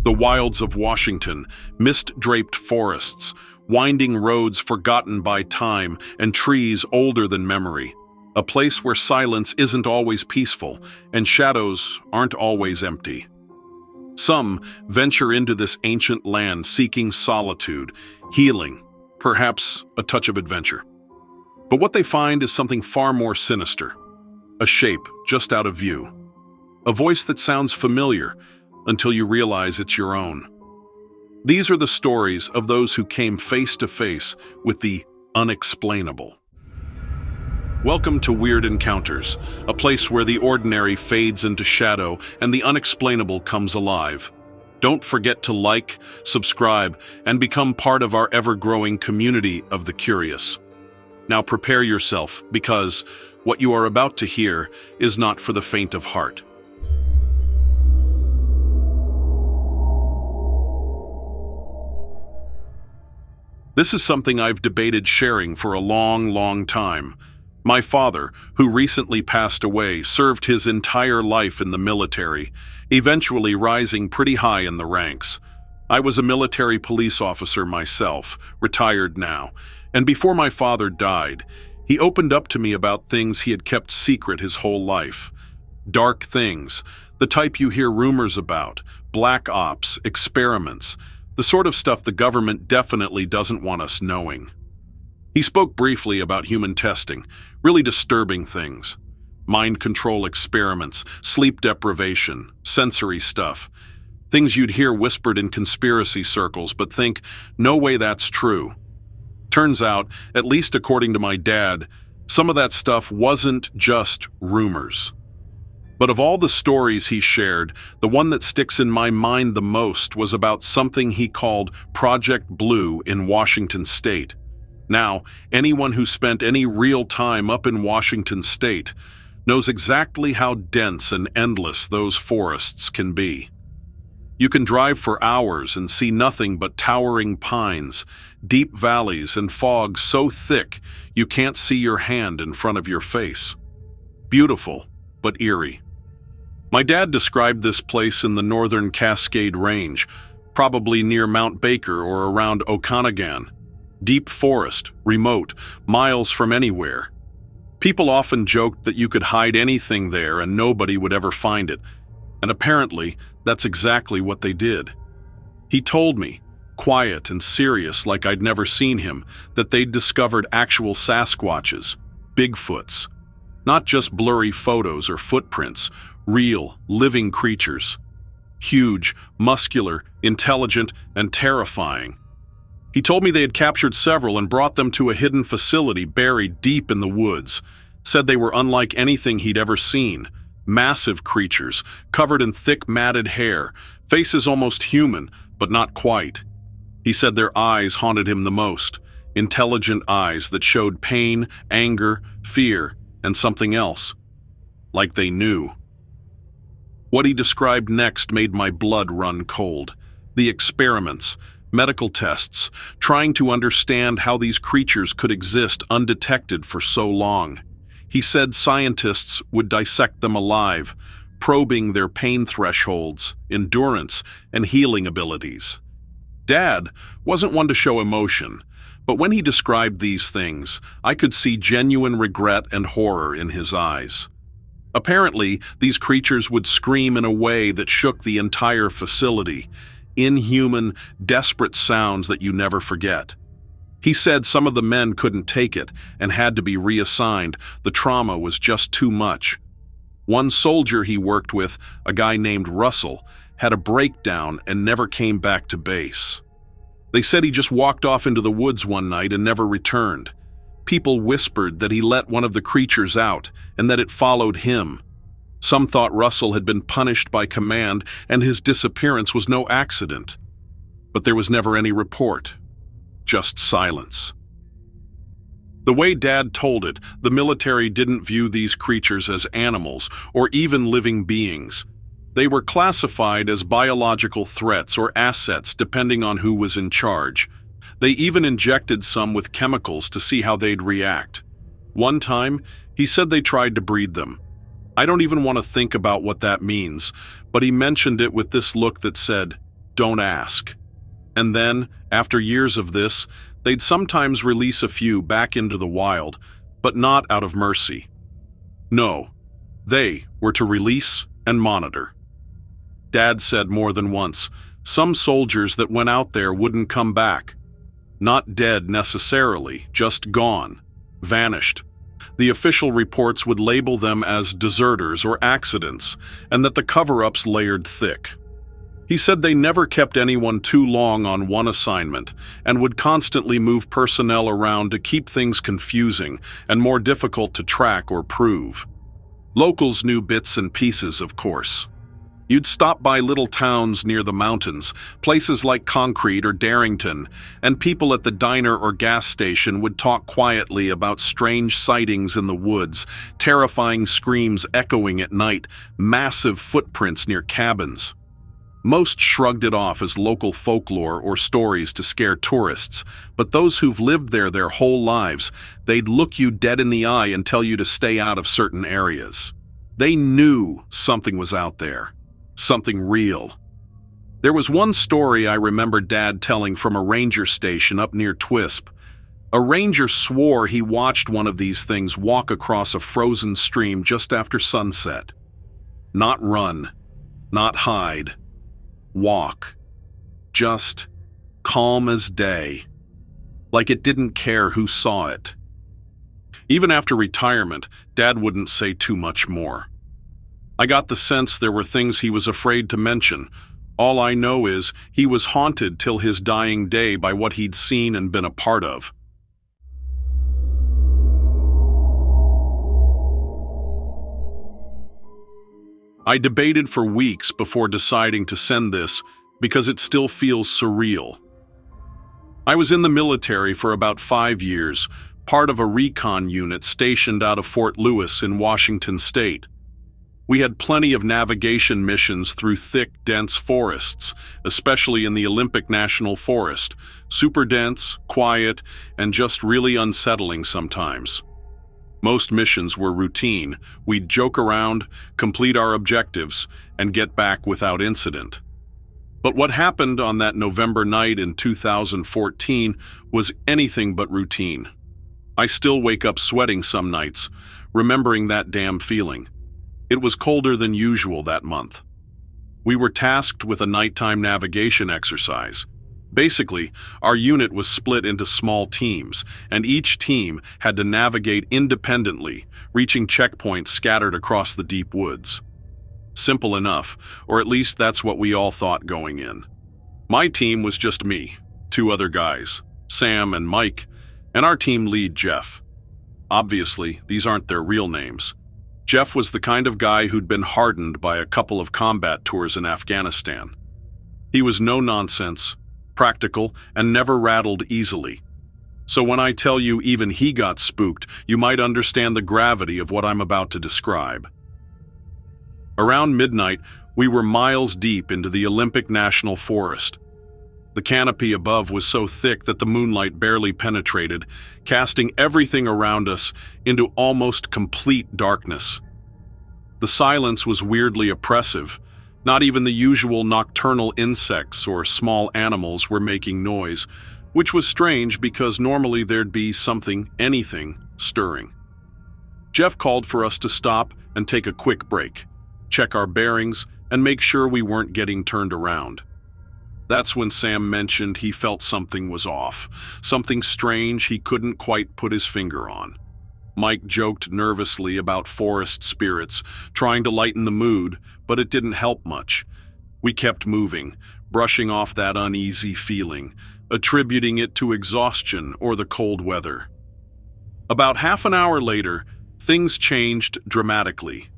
The wilds of Washington, mist-draped forests, winding roads forgotten by time, and trees older than memory. A place where silence isn't always peaceful, and shadows aren't always empty. Some venture into this ancient land seeking solitude, healing, perhaps a touch of adventure. But what they find is something far more sinister. A shape just out of view. A voice that sounds familiar until you realize it's your own. These are the stories of those who came face to face with the unexplainable. Welcome to Weird Encounters, a place where the ordinary fades into shadow and the unexplainable comes alive. Don't forget to like, subscribe, and become part of our ever-growing community of the curious. Now prepare yourself, because what you are about to hear is not for the faint of heart. This is something I've debated sharing for a long time. My father, who recently passed away, served his entire life in the military, eventually rising pretty high in the ranks. I was a military police officer myself, retired now, and before my father died, he opened up to me about things he had kept secret his whole life. Dark things, the type you hear rumors about, black ops, experiments, the sort of stuff the government definitely doesn't want us knowing. He spoke briefly about human testing, really disturbing things. Mind control experiments, sleep deprivation, sensory stuff. Things you'd hear whispered in conspiracy circles but think, no way that's true. Turns out, at least according to my dad, some of that stuff wasn't just rumors. But of all the stories he shared, the one that sticks in my mind the most was about something he called Project Blue in Washington State. Now, anyone who spent any real time up in Washington State knows exactly how dense and endless those forests can be. You can drive for hours and see nothing but towering pines, deep valleys, and fog so thick you can't see your hand in front of your face. Beautiful, but eerie. My dad described this place in the northern Cascade Range, probably near Mount Baker or around Okanagan. Deep forest, remote, miles from anywhere. People often joked that you could hide anything there and nobody would ever find it, and apparently that's exactly what they did. He told me, quiet and serious like I'd never seen him, that they'd discovered actual Sasquatches, Bigfoots, not just blurry photos or footprints, real, living creatures. Huge, muscular, intelligent, and terrifying. He told me they had captured several and brought them to a hidden facility buried deep in the woods. Said they were unlike anything he'd ever seen. Massive creatures, covered in thick matted hair, faces almost human, but not quite. He said their eyes haunted him the most. Intelligent eyes that showed pain, anger, fear, and something else. Like they knew. What he described next made my blood run cold. The experiments, medical tests, trying to understand how these creatures could exist undetected for so long. He said scientists would dissect them alive, probing their pain thresholds, endurance, and healing abilities. Dad wasn't one to show emotion, but when he described these things, I could see genuine regret and horror in his eyes. Apparently, these creatures would scream in a way that shook the entire facility. Inhuman, desperate sounds that you never forget. He said some of the men couldn't take it and had to be reassigned. The trauma was just too much. One soldier he worked with, a guy named Russell, had a breakdown and never came back to base. They said he just walked off into the woods one night and never returned. People whispered that he let one of the creatures out and that it followed him. Some thought Russell had been punished by command and his disappearance was no accident. But there was never any report. Just silence. The way Dad told it, the military didn't view these creatures as animals or even living beings. They were classified as biological threats or assets depending on who was in charge. They even injected some with chemicals to see how they'd react. One time, he said they tried to breed them. I don't even want to think about what that means, but he mentioned it with this look that said, don't ask. And then, after years of this, they'd sometimes release a few back into the wild, but not out of mercy. No, they were to release and monitor. Dad said more than once, some soldiers that went out there wouldn't come back. Not dead necessarily, just gone, vanished. The official reports would label them as deserters or accidents, and that the cover-ups layered thick. He said they never kept anyone too long on one assignment and would constantly move personnel around to keep things confusing and more difficult to track or prove. Locals knew bits and pieces, of course. You'd stop by little towns near the mountains, places like Concrete or Darrington, and people at the diner or gas station would talk quietly about strange sightings in the woods, terrifying screams echoing at night, massive footprints near cabins. Most shrugged it off as local folklore or stories to scare tourists, but those who've lived there their whole lives, they'd look you dead in the eye and tell you to stay out of certain areas. They knew something was out there. Something real. There was one story I remember Dad telling from a ranger station up near Twisp. A ranger swore he watched one of these things walk across a frozen stream just after sunset. Not run, not hide, walk. Just calm as day. Like it didn't care who saw it. Even after retirement, Dad wouldn't say too much more. I got the sense there were things he was afraid to mention. All I know is he was haunted till his dying day by what he'd seen and been a part of. I debated for weeks before deciding to send this because it still feels surreal. I was in the military for about 5 years, part of a recon unit stationed out of Fort Lewis in Washington State. We had plenty of navigation missions through thick, dense forests, especially in the Olympic National Forest. Super dense, quiet, and just really unsettling sometimes. Most missions were routine. We'd joke around, complete our objectives, and get back without incident. But what happened on that November night in 2014 was anything but routine. I still wake up sweating some nights, remembering that damn feeling. It was colder than usual that month. We were tasked with a nighttime navigation exercise. Basically, our unit was split into small teams, and each team had to navigate independently, reaching checkpoints scattered across the deep woods. Simple enough, or at least that's what we all thought going in. My team was just me, 2 other guys, Sam and Mike, and our team lead, Jeff. Obviously, these aren't their real names. Jeff was the kind of guy who'd been hardened by a couple of combat tours in Afghanistan. He was no nonsense, practical, and never rattled easily. So when I tell you even he got spooked, you might understand the gravity of what I'm about to describe. Around midnight, we were miles deep into the Olympic National Forest. The canopy above was so thick that the moonlight barely penetrated, casting everything around us into almost complete darkness. The silence was weirdly oppressive. Not even the usual nocturnal insects or small animals were making noise, which was strange because normally there'd be something, anything, stirring. Jeff called for us to stop and take a quick break, check our bearings, and make sure we weren't getting turned around. That's when Sam mentioned he felt something was off, something strange he couldn't quite put his finger on. Mike joked nervously about forest spirits, trying to lighten the mood, but it didn't help much. We kept moving, brushing off that uneasy feeling, attributing it to exhaustion or the cold weather. About half an hour later, things changed dramatically.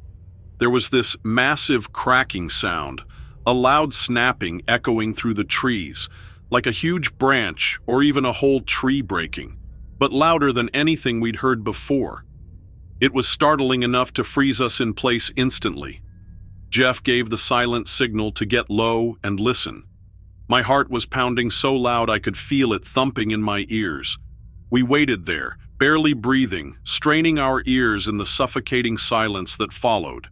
There was this massive cracking sound, a loud snapping echoing through the trees, like a huge branch or even a whole tree breaking, but louder than anything we'd heard before. It was startling enough to freeze us in place instantly. Jeff gave the silent signal to get low and listen. My heart was pounding so loud I could feel it thumping in my ears. We waited there, barely breathing, straining our ears in the suffocating silence that followed.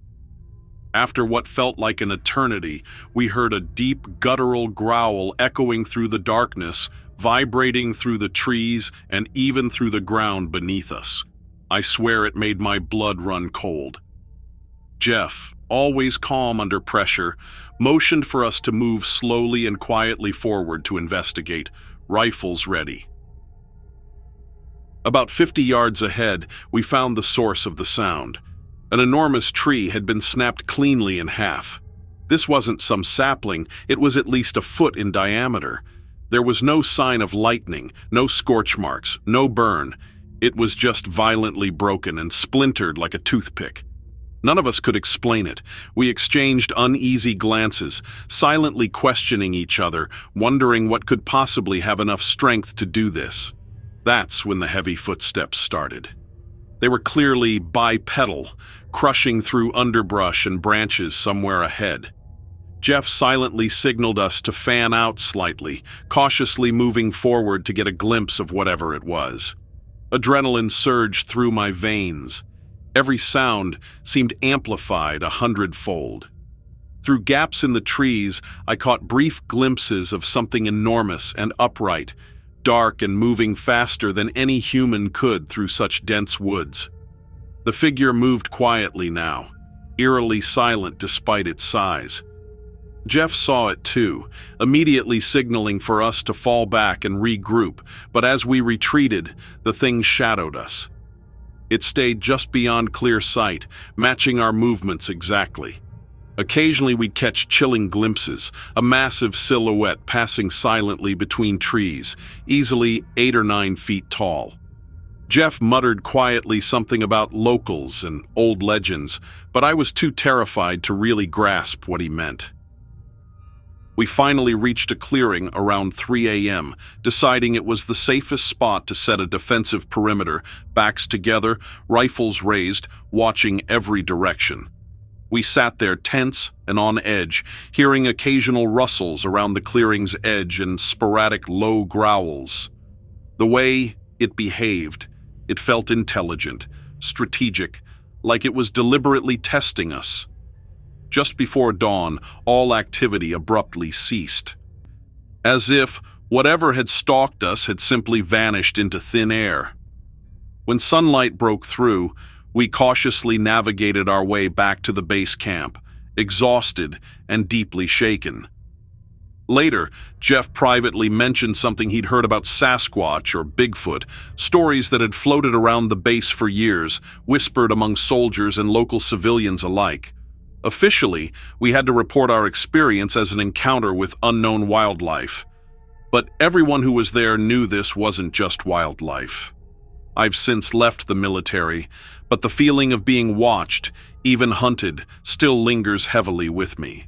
After what felt like an eternity, we heard a deep, guttural growl echoing through the darkness, vibrating through the trees and even through the ground beneath us. I swear it made my blood run cold. Jeff, always calm under pressure, motioned for us to move slowly and quietly forward to investigate, rifles ready. About 50 yards ahead, we found the source of the sound. An enormous tree had been snapped cleanly in half. This wasn't some sapling, it was at least a foot in diameter. There was no sign of lightning, no scorch marks, no burn. It was just violently broken and splintered like a toothpick. None of us could explain it. We exchanged uneasy glances, silently questioning each other, wondering what could possibly have enough strength to do this. That's when the heavy footsteps started. They were clearly bipedal, crushing through underbrush and branches somewhere ahead. Jeff silently signaled us to fan out slightly, cautiously moving forward to get a glimpse of whatever it was. Adrenaline surged through my veins. Every sound seemed amplified 100-fold. Through gaps in the trees, I caught brief glimpses of something enormous and upright, dark and moving faster than any human could through such dense woods. The figure moved quietly now, eerily silent despite its size. Jeff saw it too, immediately signaling for us to fall back and regroup, but as we retreated, the thing shadowed us. It stayed just beyond clear sight, matching our movements exactly. Occasionally we'd catch chilling glimpses, a massive silhouette passing silently between trees, easily 8 or 9 feet tall. Jeff muttered quietly something about locals and old legends, but I was too terrified to really grasp what he meant. We finally reached a clearing around 3 a.m., deciding it was the safest spot to set a defensive perimeter, backs together, rifles raised, watching every direction. We sat there tense and on edge, hearing occasional rustles around the clearing's edge and sporadic low growls. The way it behaved, it felt intelligent, strategic, like it was deliberately testing us. Just before dawn, all activity abruptly ceased. As if whatever had stalked us had simply vanished into thin air. When sunlight broke through, we cautiously navigated our way back to the base camp, exhausted and deeply shaken. Later, Jeff privately mentioned something he'd heard about Sasquatch or Bigfoot, stories that had floated around the base for years, whispered among soldiers and local civilians alike. Officially, we had to report our experience as an encounter with unknown wildlife. But everyone who was there knew this wasn't just wildlife. I've since left the military, but the feeling of being watched, even hunted, still lingers heavily with me.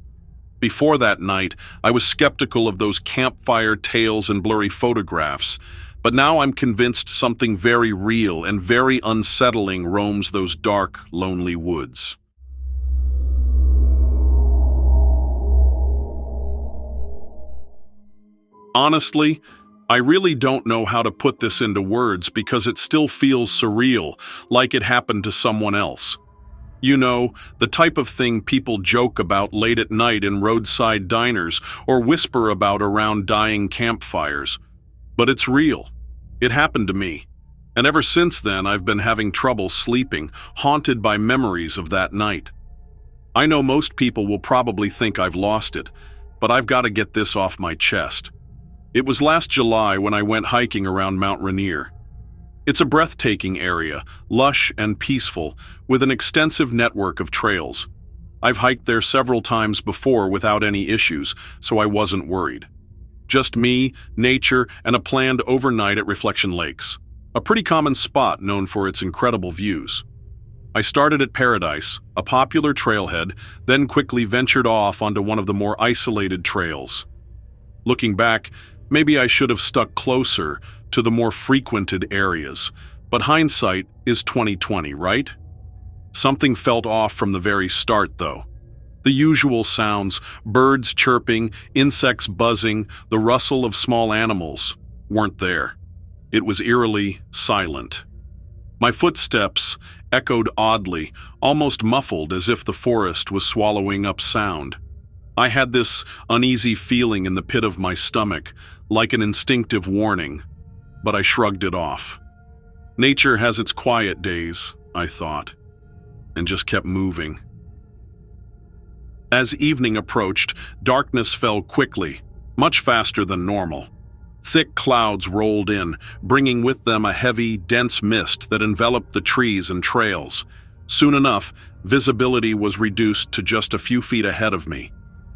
Before that night, I was skeptical of those campfire tales and blurry photographs, but now I'm convinced something very real and very unsettling roams those dark, lonely woods. Honestly, I really don't know how to put this into words because it still feels surreal, like it happened to someone else. You know, the type of thing people joke about late at night in roadside diners or whisper about around dying campfires. But it's real. It happened to me. And ever since then, I've been having trouble sleeping, haunted by memories of that night. I know most people will probably think I've lost it, but I've got to get this off my chest. It was last July when I went hiking around Mount Rainier. It's a breathtaking area, lush and peaceful, with an extensive network of trails. I've hiked there several times before without any issues, so I wasn't worried. Just me, nature, and a planned overnight at Reflection Lakes, a pretty common spot known for its incredible views. I started at Paradise, a popular trailhead, then quickly ventured off onto one of the more isolated trails. Looking back, maybe I should have stuck closer to the more frequented areas, but hindsight is 20/20, right? Something felt off from the very start, though. The usual sounds, birds chirping, insects buzzing, the rustle of small animals, weren't there. It was eerily silent. My footsteps, echoed oddly, almost muffled as if the forest was swallowing up sound. I had this uneasy feeling in the pit of my stomach, like an instinctive warning, but I shrugged it off. Nature has its quiet days, I thought, and just kept moving. As evening approached, darkness fell quickly, much faster than normal. Thick clouds rolled in, bringing with them a heavy, dense mist that enveloped the trees and trails. Soon enough, visibility was reduced to just a few feet ahead of me.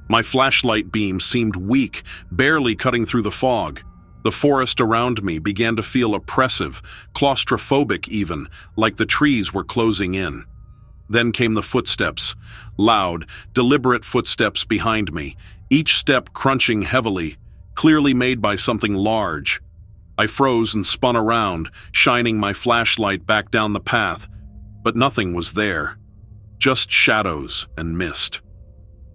My flashlight beam seemed weak, barely cutting through the fog. The forest around me began to feel oppressive, claustrophobic even, like the trees were closing in. Then came the footsteps, loud, deliberate footsteps behind me, each step crunching heavily, clearly made by something large. I froze and spun around, shining my flashlight back down the path, but nothing was there, just shadows and mist.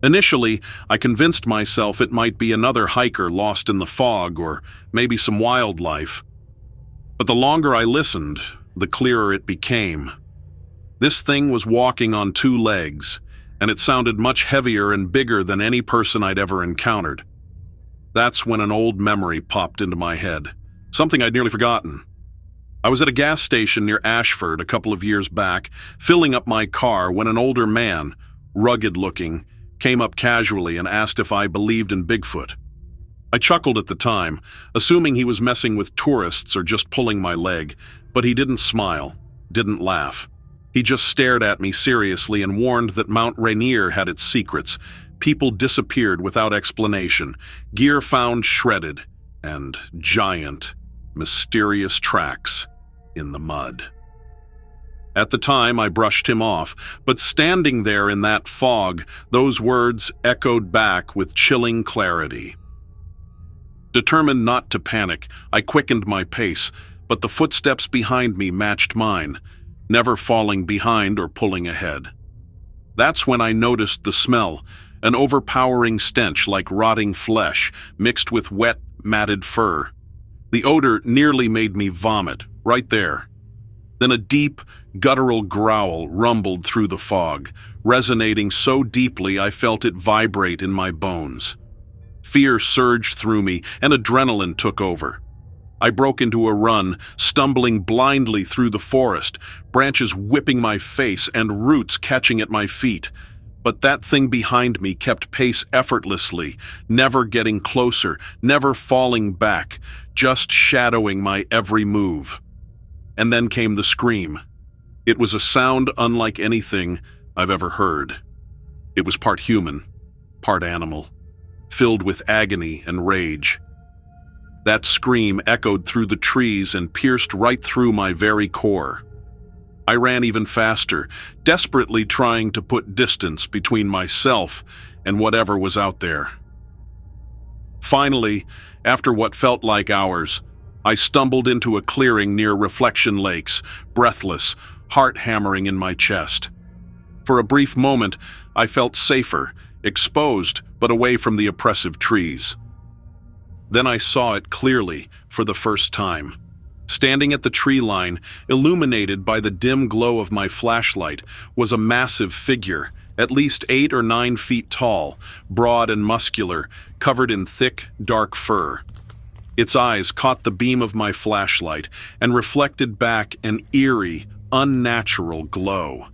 Initially, I convinced myself it might be another hiker lost in the fog or maybe some wildlife. But the longer I listened, the clearer it became. This thing was walking on two legs, and it sounded much heavier and bigger than any person I'd ever encountered. That's when an old memory popped into my head, something I'd nearly forgotten. I was at a gas station near Ashford a couple of years back, filling up my car when an older man, rugged-looking, came up casually and asked if I believed in Bigfoot. I chuckled at the time, assuming he was messing with tourists or just pulling my leg, but he didn't smile, didn't laugh. He just stared at me seriously and warned that Mount Rainier had its secrets. People disappeared without explanation, gear found shredded, and giant, mysterious tracks in the mud. At the time, I brushed him off, but standing there in that fog, those words echoed back with chilling clarity. Determined not to panic, I quickened my pace, but the footsteps behind me matched mine, never falling behind or pulling ahead. That's when I noticed the smell, an overpowering stench like rotting flesh mixed with wet, matted fur. The odor nearly made me vomit, right there. Then a deep, guttural growl rumbled through the fog, resonating so deeply I felt it vibrate in my bones. Fear surged through me, and adrenaline took over. I broke into a run, stumbling blindly through the forest, branches whipping my face and roots catching at my feet. But that thing behind me kept pace effortlessly, never getting closer, never falling back, just shadowing my every move. And then came the scream. It was a sound unlike anything I've ever heard. It was part human, part animal, filled with agony and rage. That scream echoed through the trees and pierced right through my very core. I ran even faster, desperately trying to put distance between myself and whatever was out there. Finally, after what felt like hours, I stumbled into a clearing near Reflection Lakes, breathless, heart hammering in my chest. For a brief moment, I felt safer, exposed, but away from the oppressive trees. Then I saw it clearly for the first time. Standing at the tree line, illuminated by the dim glow of my flashlight, was a massive figure, at least 8 or 9 feet tall, broad and muscular, covered in thick, dark fur. Its eyes caught the beam of my flashlight and reflected back an eerie, unnatural glow.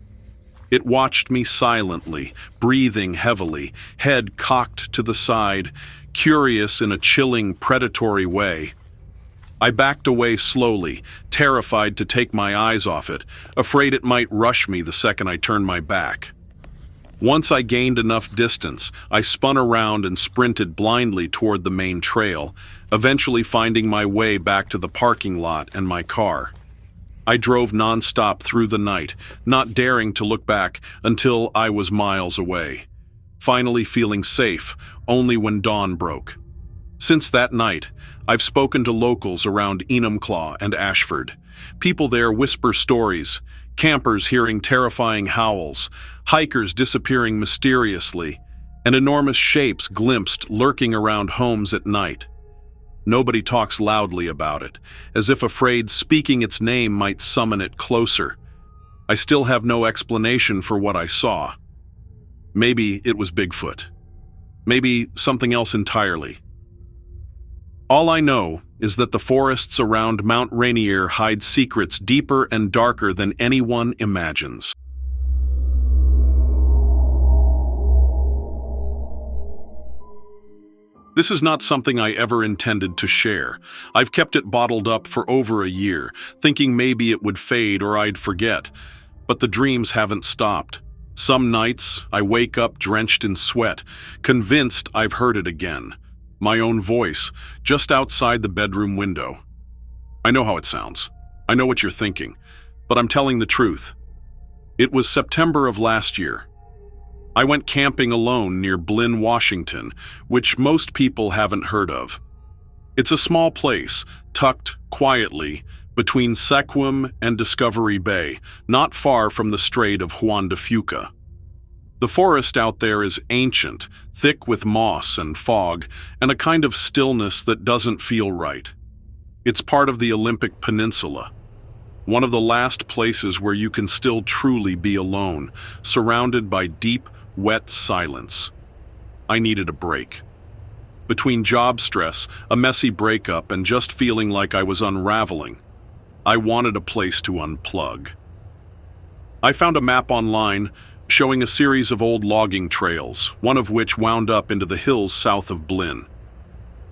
It watched me silently, breathing heavily, head cocked to the side, curious in a chilling, predatory way. I backed away slowly, terrified to take my eyes off it, afraid it might rush me the second I turned my back. Once I gained enough distance, I spun around and sprinted blindly toward the main trail, eventually finding my way back to the parking lot and my car. I drove nonstop through the night, not daring to look back until I was miles away, finally feeling safe only when dawn broke. Since that night, I've spoken to locals around Enumclaw and Ashford. People there whisper stories, campers hearing terrifying howls, hikers disappearing mysteriously, and enormous shapes glimpsed lurking around homes at night. Nobody talks loudly about it, as if afraid speaking its name might summon it closer. I still have no explanation for what I saw. Maybe it was Bigfoot. Maybe something else entirely. All I know is that the forests around Mount Rainier hide secrets deeper and darker than anyone imagines. This is not something I ever intended to share. I've kept it bottled up for over a year, thinking maybe it would fade or I'd forget. But the dreams haven't stopped. Some nights, I wake up drenched in sweat, convinced I've heard it again. My own voice, just outside the bedroom window. I know how it sounds. I know what you're thinking. But I'm telling the truth. It was September of last year. I went camping alone near Blinn, Washington, which most people haven't heard of. It's a small place, tucked quietly between Sequim and Discovery Bay, not far from the Strait of Juan de Fuca. The forest out there is ancient, thick with moss and fog, and a kind of stillness that doesn't feel right. It's part of the Olympic Peninsula, one of the last places where you can still truly be alone, surrounded by deep, wet silence. I needed a break. Between job stress, a messy breakup, and just feeling like I was unraveling, I wanted a place to unplug. I found a map online showing a series of old logging trails, one of which wound up into the hills south of Blinn.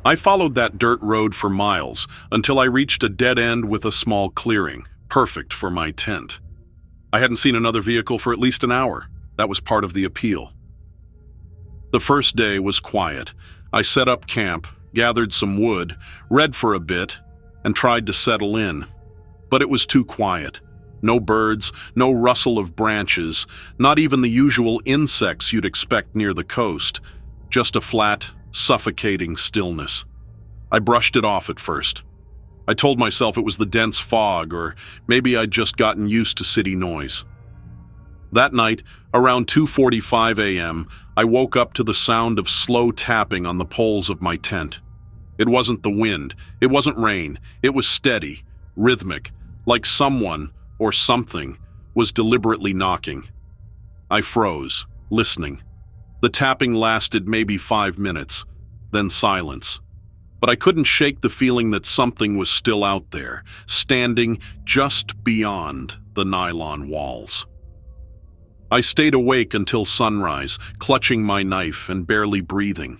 I followed that dirt road for miles until I reached a dead end with a small clearing, perfect for my tent. I hadn't seen another vehicle for at least an hour. That was part of the appeal. The first day was quiet. I set up camp, gathered some wood, read for a bit, and tried to settle in. But it was too quiet. No birds, no rustle of branches, not even the usual insects you'd expect near the coast. Just a flat, suffocating stillness. I brushed it off at first. I told myself it was the dense fog, or maybe I'd just gotten used to city noise. That night, around 2:45 a.m., I woke up to the sound of slow tapping on the poles of my tent. It wasn't the wind, it wasn't rain, it was steady, rhythmic, like someone, or something, was deliberately knocking. I froze, listening. The tapping lasted maybe 5 minutes, then silence. But I couldn't shake the feeling that something was still out there, standing just beyond the nylon walls. I stayed awake until sunrise, clutching my knife and barely breathing.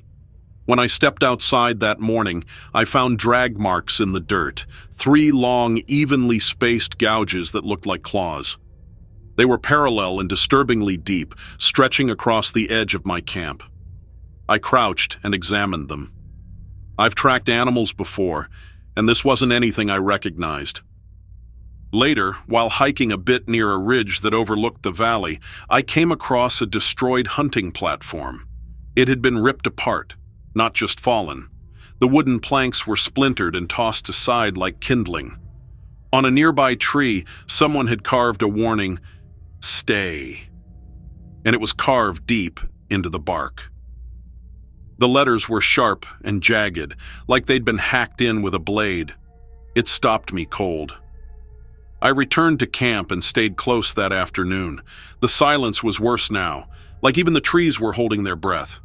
When I stepped outside that morning, I found drag marks in the dirt, 3 long, evenly spaced gouges that looked like claws. They were parallel and disturbingly deep, stretching across the edge of my camp. I crouched and examined them. I've tracked animals before, and this wasn't anything I recognized. Later, while hiking a bit near a ridge that overlooked the valley, I came across a destroyed hunting platform. It had been ripped apart, not just fallen. The wooden planks were splintered and tossed aside like kindling. On a nearby tree, someone had carved a warning, "Stay," and it was carved deep into the bark. The letters were sharp and jagged, like they'd been hacked in with a blade. It stopped me cold. I returned to camp and stayed close that afternoon. The silence was worse now, like even the trees were holding their breath.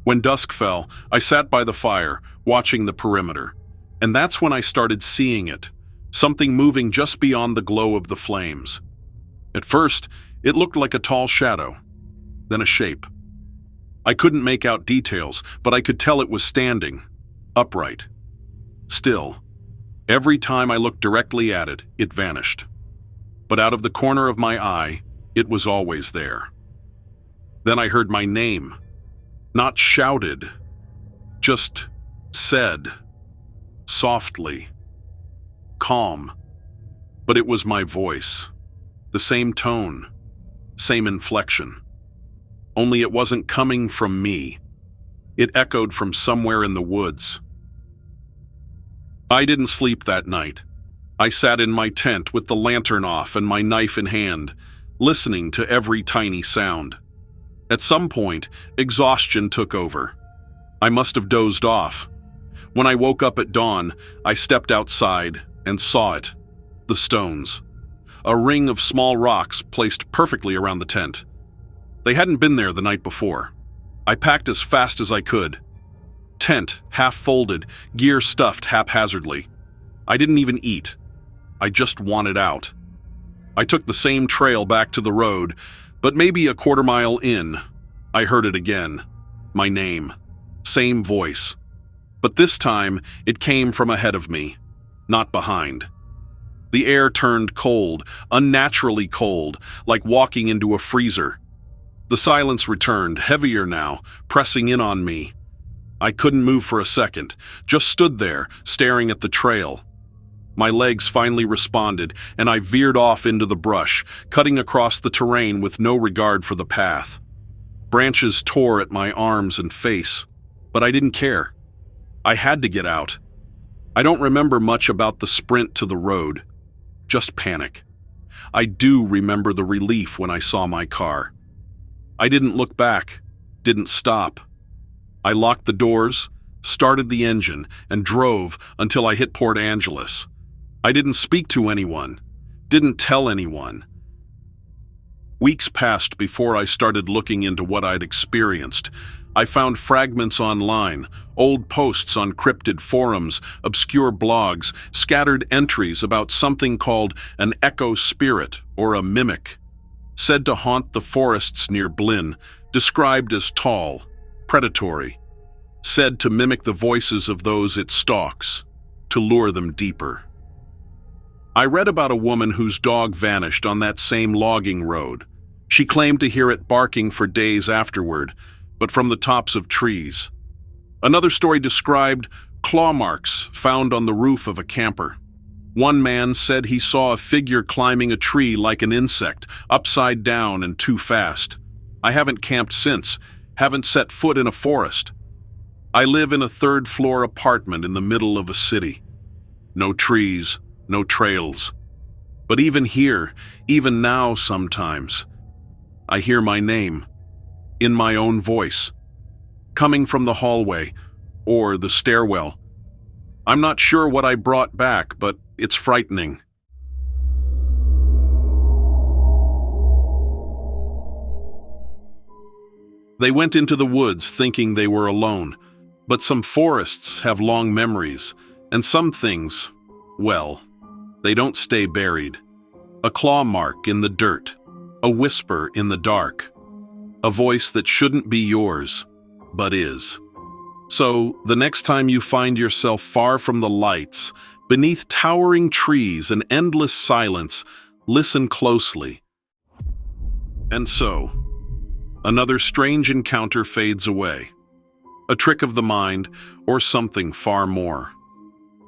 When dusk fell, I sat by the fire, watching the perimeter. And that's when I started seeing it, something moving just beyond the glow of the flames. At first, it looked like a tall shadow, then a shape. I couldn't make out details, but I could tell it was standing, upright, still. Every time I looked directly at it, it vanished. But out of the corner of my eye, it was always there. Then I heard my name. Not shouted, just said, softly, calm. But it was my voice, the same tone, same inflection. Only it wasn't coming from me. It echoed from somewhere in the woods. I didn't sleep that night. I sat in my tent with the lantern off and my knife in hand, listening to every tiny sound. At some point, exhaustion took over. I must have dozed off. When I woke up at dawn, I stepped outside and saw it, the stones. a ring of small rocks placed perfectly around the tent. They hadn't been there the night before. I packed as fast as I could. Tent, half folded, gear stuffed haphazardly. I didn't even eat. I just wanted out. I took the same trail back to the road, but maybe a quarter-mile in, I heard it again. My name. Same voice. But this time, it came from ahead of me, not behind. The air turned cold, unnaturally cold, like walking into a freezer. The silence returned, heavier now, pressing in on me. I couldn't move for a second, just stood there, staring at the trail. My legs finally responded, and I veered off into the brush, cutting across the terrain with no regard for the path. Branches tore at my arms and face, but I didn't care. I had to get out. I don't remember much about the sprint to the road, just panic. I do remember the relief when I saw my car. I didn't look back, didn't stop. I locked the doors, started the engine, and drove until I hit Port Angeles. I didn't speak to anyone, didn't tell anyone. Weeks passed before I started looking into what I'd experienced. I found fragments online, old posts on cryptid forums, obscure blogs, scattered entries about something called an echo spirit or a mimic, said to haunt the forests near Blinn, described as tall, predatory, said to mimic the voices of those it stalks, to lure them deeper. I read about a woman whose dog vanished on that same logging road. She claimed to hear it barking for days afterward, but from the tops of trees. Another story described claw marks found on the roof of a camper. One man said he saw a figure climbing a tree like an insect, upside down and too fast. I haven't camped since, haven't set foot in a forest. I live in a third-floor apartment in the middle of a city. No trees, no trails. But even here, even now sometimes, I hear my name, in my own voice, coming from the hallway or the stairwell. I'm not sure what I brought back, but it's frightening. They went into the woods thinking they were alone, but some forests have long memories, and some things, well, they don't stay buried. A claw mark in the dirt, a whisper in the dark, a voice that shouldn't be yours, but is. So, the next time you find yourself far from the lights, beneath towering trees and endless silence, listen closely. And so, another strange encounter fades away. A trick of the mind, or something far more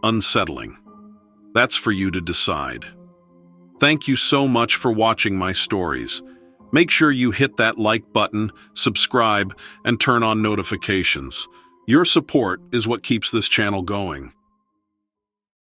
unsettling. That's for you to decide. Thank you so much for watching my stories. Make sure you hit that like button, subscribe, and turn on notifications. Your support is what keeps this channel going.